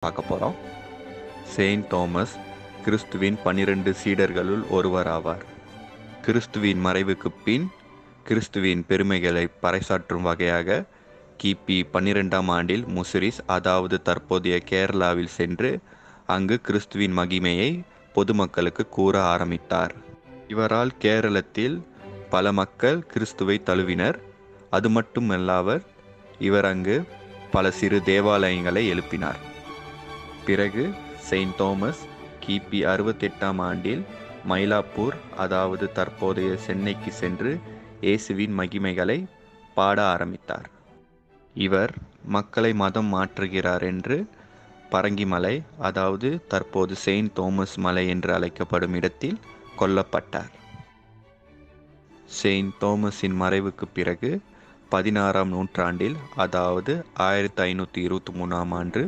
பார்க்க போகிறோம். Saint Thomas கிறிஸ்துவின் 12 சீடர்களுள் ஒருவர் ஆவார். கிறிஸ்துவின் மறைவுக்குப் பின் கிறிஸ்துவின் பெருமைகளை பறைசாற்றும் வகையாக கிபி 12ஆம் ஆண்டில் முசிறிஸ், அதாவது தற்போதைய கேரளாவில் சென்று அங்கு கிறிஸ்துவின் மகிமையை பொதுமக்களுக்கு கூற ஆரம்பித்தார். இவரால் கேரளத்தில் பல மக்கள் கிறிஸ்துவை தழுவினர். அது மட்டுமல்லாமல் இவர் அங்கு பல சிறு தேவாலயங்களை எழுப்பினார். பிறகு செயின்ட் தாமஸ் கிபி 68ஆம் ஆண்டில் மயிலாப்பூர், அதாவது தற்போதைய சென்னைக்கு சென்று இயேசுவின் மகிமைகளை பாட ஆரம்பித்தார். இவர் மக்களை மதம் மாற்றுகிறார் என்று பரங்கிமலை, அதாவது தற்போது செயின்ட் தாமஸ் மலை என்று அழைக்கப்படும் இடத்தில் கொல்லப்பட்டார். செயின்ட் தாமஸின் மறைவுக்கு பிறகு 16ஆம் நூற்றாண்டில், அதாவது 1523ஆம் ஆண்டு